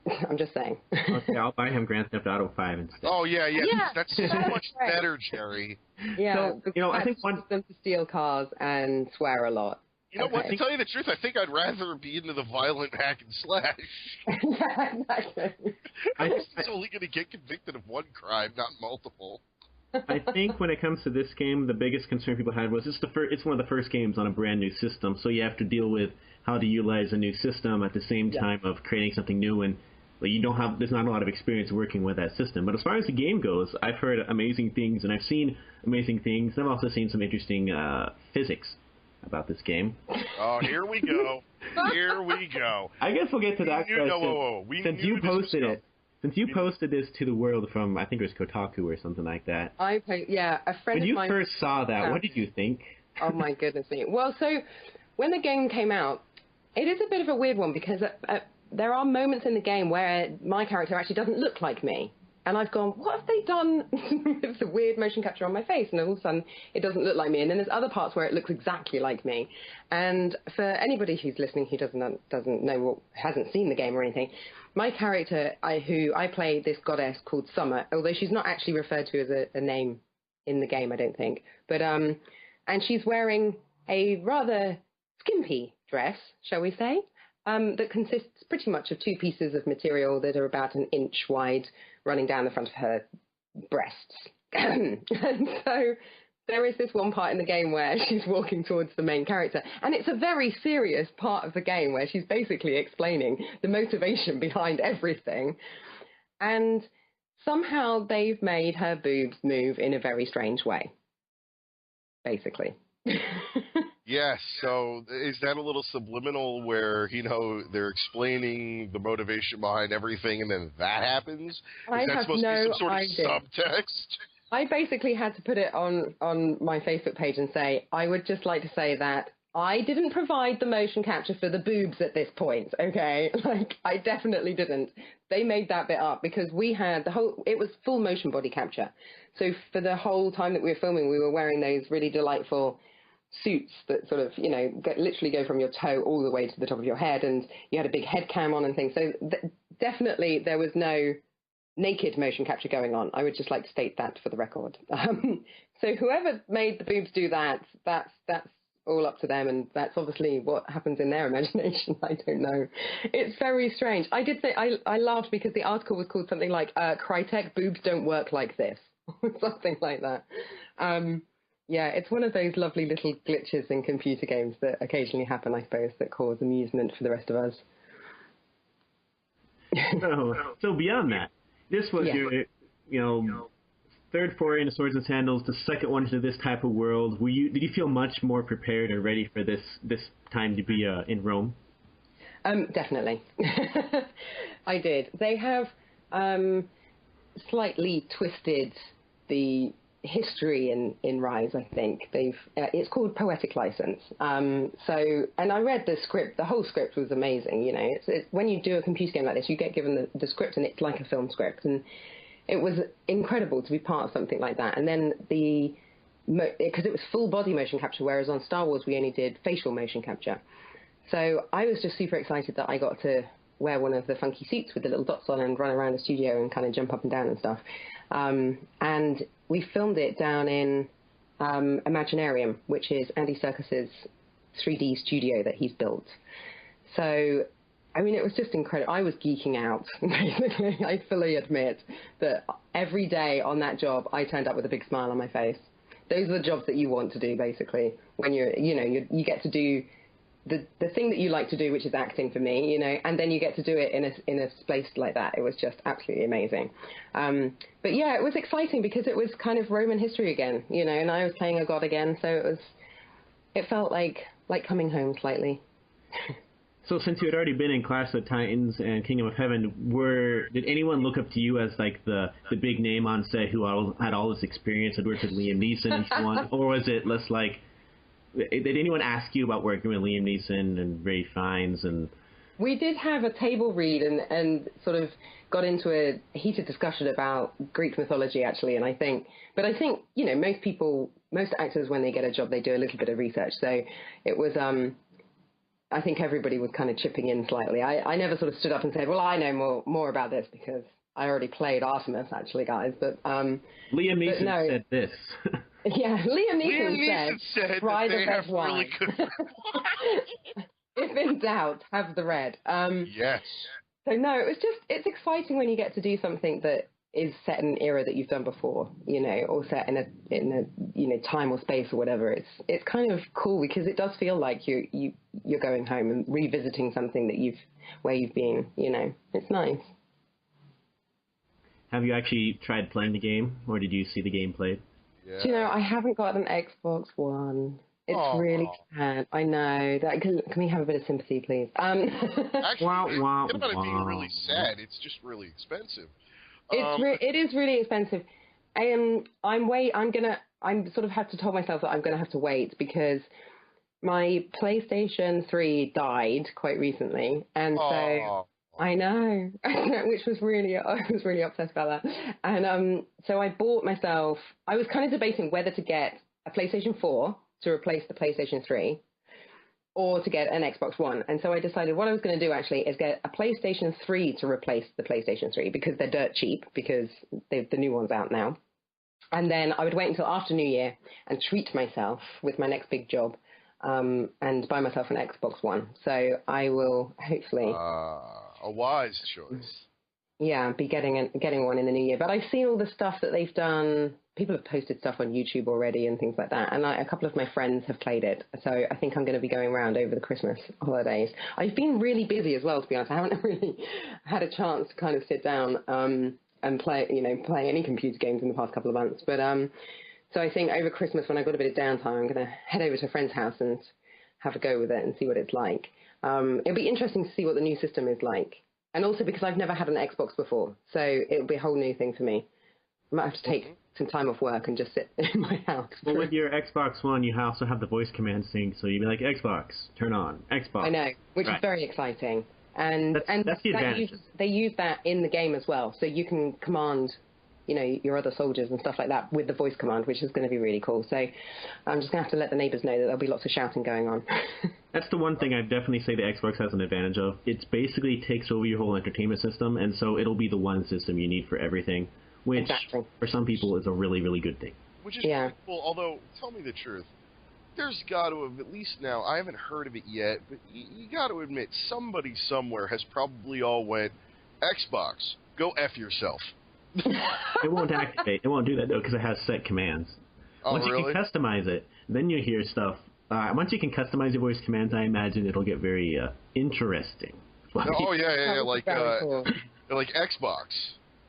I'm just saying. Okay, I'll buy him Grand Theft Auto 5 instead. Oh, yeah. That's so much better, Jerry. Yeah, so, I think them to steal cars and swear a lot. You know what? To tell you the truth, I think I'd rather be into the violent hack and slash. Yeah, exactly. He's only going to get convicted of one crime, not multiple. I think when it comes to this game, the biggest concern people had was it's one of the first games on a brand new system, so you have to deal with how to utilize a new system at the same time of creating something new, and there's not a lot of experience working with that system. But as far as the game goes, I've heard amazing things, and I've seen amazing things, and I've also seen some interesting physics about this game. Oh, here we go. Here we go. I guess we'll get to that question. Since you posted this to the world from, I think it was Kotaku or something like that. A friend of mine. When you first saw that, what did you think? Oh my goodness me. Well, so when the game came out, it is a bit of a weird one, because there are moments in the game where my character actually doesn't look like me. And I've gone, what have they done with the weird motion capture on my face? And all of a sudden, it doesn't look like me. And then there's other parts where it looks exactly like me. And for anybody who's listening who doesn't know, hasn't seen the game or anything, my character, who I play this goddess called Summer, although she's not actually referred to as a name in the game, I don't think. But and she's wearing a rather skimpy dress, shall we say, that consists pretty much of 2 pieces of material that are about an inch wide, running down the front of her breasts. And so there is this one part in the game where she's walking towards the main character, and it's a very serious part of the game where she's basically explaining the motivation behind everything. And somehow they've made her boobs move in a very strange way, basically. Yes, so is that a little subliminal where, they're explaining the motivation behind everything and then that happens? Is that supposed to be some sort of subtext? I basically had to put it on my Facebook page and say, I would just like to say that I didn't provide the motion capture for the boobs at this point, okay? I definitely didn't. They made that bit up because we had it was full motion body capture. So for the whole time that we were filming, we were wearing those really delightful suits that sort of, literally go from your toe all the way to the top of your head, and you had a big head cam on and things. So definitely there was no naked motion capture going on. I would just like to state that for the record. So whoever made the boobs do that, that's all up to them, and that's obviously what happens in their imagination. I don't know. It's very strange. I did say I laughed because the article was called something like Crytek boobs don't work like this, something like that. Yeah, it's one of those lovely little glitches in computer games that occasionally happen, I suppose, that cause amusement for the rest of us. So beyond that, this was your, third foray into Swords and Sandals, the second one to this type of world. Did you feel much more prepared or ready for this time to be in Rome? Definitely. I did. They have slightly twisted the history in Rise, I think. It's called Poetic License. And I read the script. The whole script was amazing. It's when you do a computer game like this, you get given the script, and it's like a film script, and it was incredible to be part of something like that. And then because it was full body motion capture, whereas on Star Wars we only did facial motion capture. So I was just super excited that I got to wear one of the funky suits with the little dots on and run around the studio and kind of jump up and down and stuff. And we filmed it down in Imaginarium, which is Andy Serkis's 3D studio that he's built. So, I mean, it was just incredible. I was geeking out, basically. I fully admit that every day on that job, I turned up with a big smile on my face. Those are the jobs that you want to do, basically, when you get to do the thing that you like to do, which is acting for me, and then you get to do it in a space like that. It was just absolutely amazing. But yeah, it was exciting because it was kind of Roman history again, and I was playing a god again, so it felt like coming home slightly. So since you had already been in Clash of the Titans and Kingdom of Heaven, did anyone look up to you as like the big name on set who had all this experience, had worked with Liam Neeson and so on, or was it less like? Did anyone ask you about working with Liam Neeson and Ray Fiennes? And we did have a table read and sort of got into a heated discussion about Greek mythology, actually. And I think most actors, when they get a job, they do a little bit of research. So it was, I think everybody was kind of chipping in slightly. I never sort of stood up and said, well, I know more about this because I already played Artemis, actually, guys. But Liam Neeson said this. Yeah, Liam Neeson said try that the they red have wine. really good If in doubt, have the red. Yes. So no, it's exciting when you get to do something that is set in an era that you've done before, or set in a time or space or whatever. It's kind of cool because it does feel like you're going home and revisiting something where you've been. It's nice. Have you actually tried playing the game, or did you see the game played? Yeah. Do you know, I haven't got an Xbox One. It's really sad. I know. Can we have a bit of sympathy, please? Actually, forget about it being really sad. It's just really expensive. It is really expensive. I sort of have to tell myself that I'm going to have to wait because my PlayStation 3 died quite recently, and so I know, which was I was really upset about that. And so I bought myself. I was kind of debating whether to get a PlayStation 4 to replace the PlayStation 3, or to get an Xbox One. And so I decided what I was going to do actually is get a PlayStation 3 to replace the PlayStation 3 because they're dirt cheap because the new one's out now. And then I would wait until after New Year and treat myself with my next big job and buy myself an Xbox One. So I will hopefully... a wise choice. Yeah, be getting one in the new year. But I've seen all the stuff that they've done. People have posted stuff on YouTube already and things like that. And a couple of my friends have played it. So I think I'm going to be going around over the Christmas holidays. I've been really busy as well, to be honest. I haven't really had a chance to kind of sit down and play any computer games in the past couple of months. But so I think over Christmas, when I've got a bit of downtime, I'm going to head over to a friend's house and have a go with it and see what it's like. It'll be interesting to see what the new system is like. And also because I've never had an Xbox before, so it'll be a whole new thing for me. I might have to take some time off work and just sit in my house. Well, with your Xbox One, you also have the voice command sync, so you'd be like, Xbox, turn on, Xbox. I know, which is very exciting. And that's the advantage. They use that in the game as well, so you can command your other soldiers and stuff like that with the voice command, which is going to be really cool. So I'm just going to have to let the neighbours know that there'll be lots of shouting going on. That's the one thing I'd definitely say the Xbox has an advantage of. It basically takes over your whole entertainment system, and so it'll be the one system you need for everything, which for some people is a really, really good thing. Which is pretty cool, although, tell me the truth, there's got to have, at least now, I haven't heard of it yet, but you got to admit, somebody somewhere has probably all went, Xbox, go F yourself. It won't activate. It won't do that, though, because it has set commands. Once you can customize it, then you hear stuff. Once you can customize your voice commands, I imagine it'll get very interesting. Like Xbox,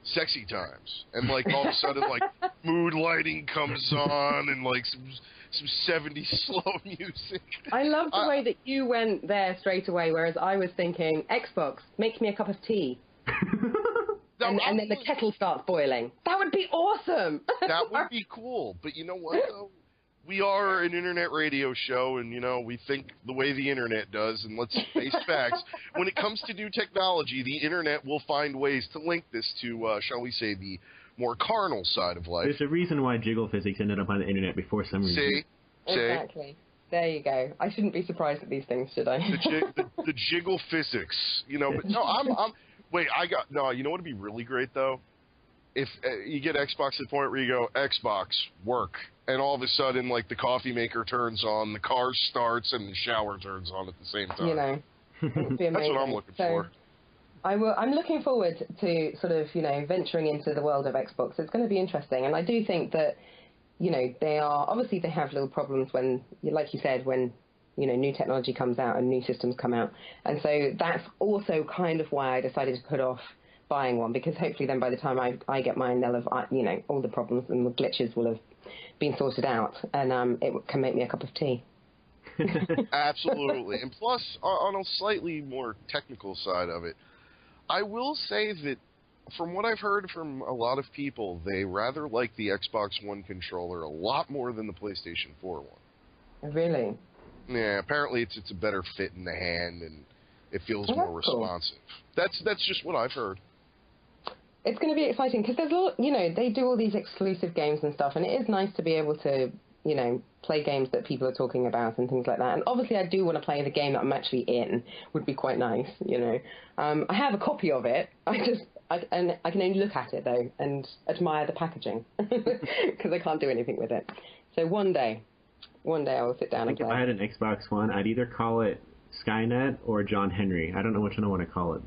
sexy times, and like all of a sudden like mood lighting comes on and like some 70s slow music. I love the way that you went there straight away, whereas I was thinking, Xbox, make me a cup of tea. And then the kettle starts boiling. That would be awesome. That would be cool. But you know what, though? We are an internet radio show, and, we think the way the internet does, and let's face facts. When it comes to new technology, the internet will find ways to link this to, shall we say, the more carnal side of life. There's a reason why jiggle physics ended up on the internet before some reason. See? Exactly. There you go. I shouldn't be surprised at these things, should I? The jiggle physics. But no, I'm wait, you know what would be really great, though? If you get Xbox to the point where you go, Xbox, work, and all of a sudden, like, the coffee maker turns on, the car starts, and the shower turns on at the same time. It'd be amazing. That's what I'm looking for. I'm looking forward to sort of, venturing into the world of Xbox. It's going to be interesting, and I do think that, they have little problems when, like you said, when new technology comes out and new systems come out. And so that's also kind of why I decided to put off buying one, because hopefully then by the time I get mine, they'll have, all the problems and the glitches will have been sorted out, and it can make me a cup of tea. Absolutely. And plus, on a slightly more technical side of it, I will say that from what I've heard from a lot of people, they rather like the Xbox One controller a lot more than the PlayStation 4 one. Really? Yeah, apparently it's a better fit in the hand, and it feels more responsive. Cool. That's just what I've heard. It's going to be exciting, because there's a lot, they do all these exclusive games and stuff, and it is nice to be able to, play games that people are talking about and things like that. And obviously I do want to play the game that I'm actually in, would be quite nice, I have a copy of it, I can only look at it, though, and admire the packaging, because I can't do anything with it. So one day I will sit down and play. If I had an Xbox One, I'd either call it Skynet or John Henry. I don't know which one I want to call it.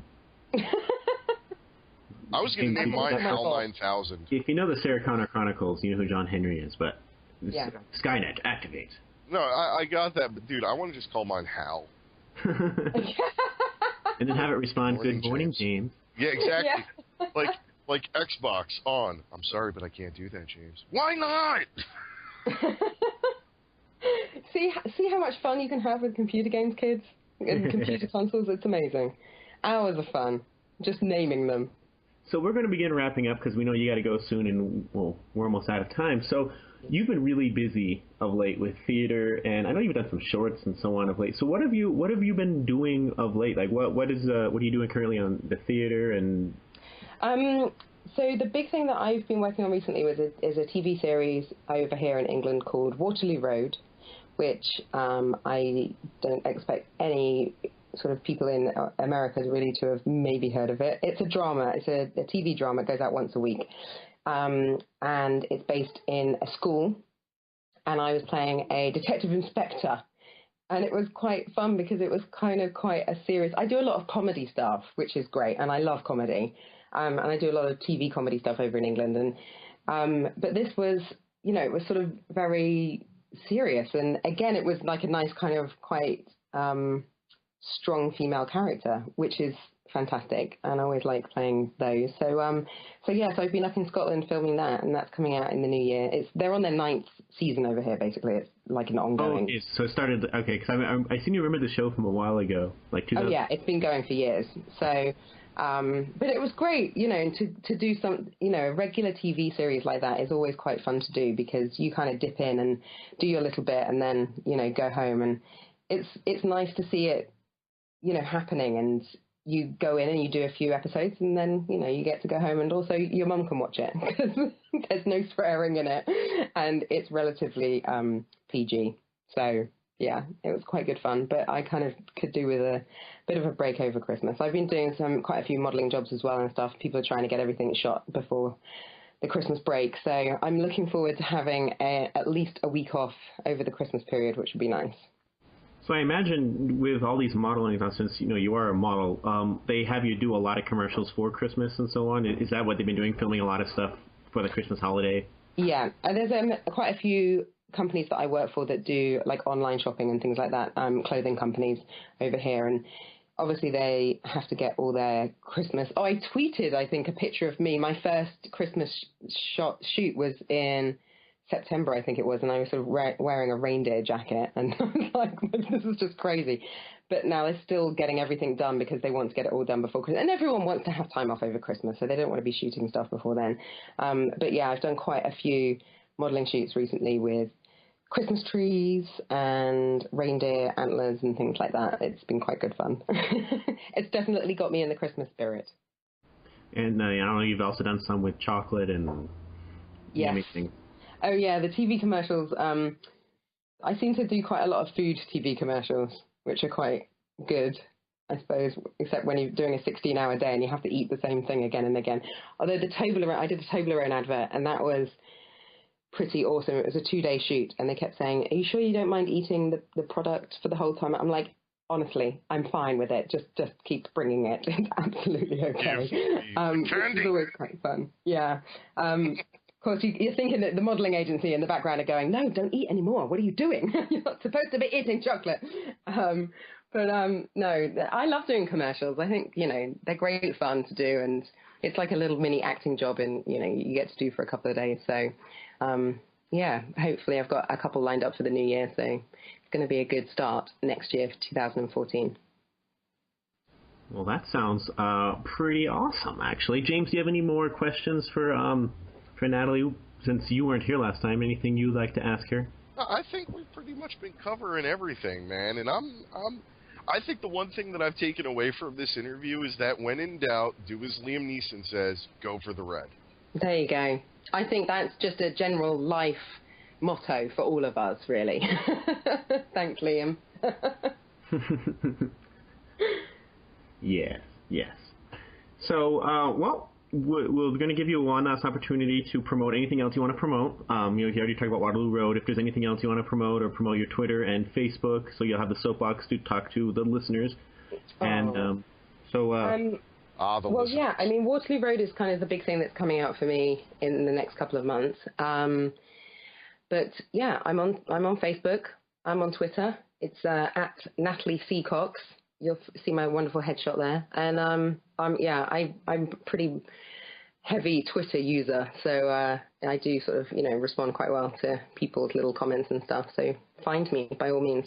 I was going to name mine HAL 9000. If you know the Sarah Connor Chronicles, you know who John Henry is, but yeah. Skynet, activate. No, I got that, but dude, I want to just call mine Hal. And then have it respond, good morning, James. Yeah, exactly. Yeah. Like Xbox on. I'm sorry, but I can't do that, James. Why not? See how much fun you can have with computer games, kids? And computer consoles, it's amazing. Hours of fun, just naming them. So we're going to begin wrapping up, because we know you got to go soon, and, well, we're almost out of time. So you've been really busy of late with theater, and I know you've done some shorts and so on of late. So what have you been doing of late? Like, what are you doing currently on the theater? And so the big thing that I've been working on recently is a TV series over here in England called Waterloo Road, which I don't expect any sort of people in America really to have maybe heard of it. It's a drama. It's a TV drama. It goes out once a week. And it's based in a school. And I was playing a detective inspector. And it was quite fun because it was kind of quite a serious... I do a lot of comedy stuff, which is great. And I love comedy. And I do a lot of TV comedy stuff over in England. And but this was, it was sort of very serious. And again, it was like a nice kind of quite... strong female character, which is fantastic, and I always like playing those. So I've been up in Scotland filming that, and that's coming out in the new year. They're on their 9th season over here, basically. It's like an ongoing. Oh, okay. So it started. Okay, because I seem to remember the show from a while ago, like 2000. Oh yeah, it's been going for years. So, but it was great, to do some, a regular TV series like that is always quite fun to do, because you kind of dip in and do your little bit, and then go home, and it's nice to see it happening, and you go in and you do a few episodes, and then, you know, you get to go home, and also your mum can watch it because there's no swearing in it, and it's relatively PG. So yeah, it was quite good fun, but I kind of could do with a bit of a break over Christmas. I've been doing quite a few modelling jobs as well and stuff. People are trying to get everything shot before the Christmas break, so I'm looking forward to having at least a week off over the Christmas period, which would be nice. So I imagine with all these modeling, since you know you are a model, they have you do a lot of commercials for Christmas and so on. Is that what they've been doing, filming a lot of stuff for the Christmas holiday? Yeah, there's quite a few companies that I work for that do like online shopping and things like that, clothing companies over here, and obviously they have to get all their Christmas. Oh, I tweeted, I think, a picture of me. My first Christmas shoot was in September, I think it was, and I was sort of wearing a reindeer jacket, and I was like, this is just crazy. But now they're still getting everything done because they want to get it all done before Christmas. And everyone wants to have time off over Christmas, so they don't want to be shooting stuff before then. But yeah, I've done quite a few modelling shoots recently with Christmas trees and reindeer antlers and things like that. It's been quite good fun. It's definitely got me in the Christmas spirit. And I don't know, you've also done some with chocolate and everything. Oh yeah, the TV commercials. I seem to do quite a lot of food TV commercials, which are quite good, I suppose, except when you're doing a 16-hour day and you have to eat the same thing again and again. Although I did a Toblerone advert, and that was pretty awesome. It was a 2-day shoot, and they kept saying, "Are you sure you don't mind eating the product for the whole time?" I'm like, honestly, I'm fine with it. Just keep bringing it. It's absolutely okay. Which is always quite fun. Yeah. Of course, you're thinking that the modelling agency in the background are going, "No, don't eat anymore. What are you doing? You're not supposed to be eating chocolate." No, I love doing commercials. I think, you know, they're great fun to do, and it's like a little mini acting job you get to do for a couple of days. So, yeah, hopefully I've got a couple lined up for the new year, so it's going to be a good start next year for 2014. Well, that sounds pretty awesome, actually. James, do you have any more questions for Natalie? Since you weren't here last time, anything you'd like to ask her? I think we've pretty much been covering everything, man. And I think the one thing that I've taken away from this interview is that when in doubt, do as Liam Neeson says, go for the red. There you go. I think that's just a general life motto for all of us, really. Thanks, Liam. Yes. So, well, we're going to give you one last opportunity to promote anything else you want to promote. You already talked about Waterloo Road. If there's anything else you want to promote, or promote your Twitter and Facebook, so you'll have the soapbox to talk to the listeners. And well, yeah, I mean, Waterloo Road is kind of the big thing that's coming out for me in the next couple of months. But yeah, I'm on Facebook. I'm on Twitter. It's at Nathalie Cox. You'll see my wonderful headshot there. And I'm pretty heavy Twitter user, so I do sort of, respond quite well to people's little comments and stuff. So find me by all means.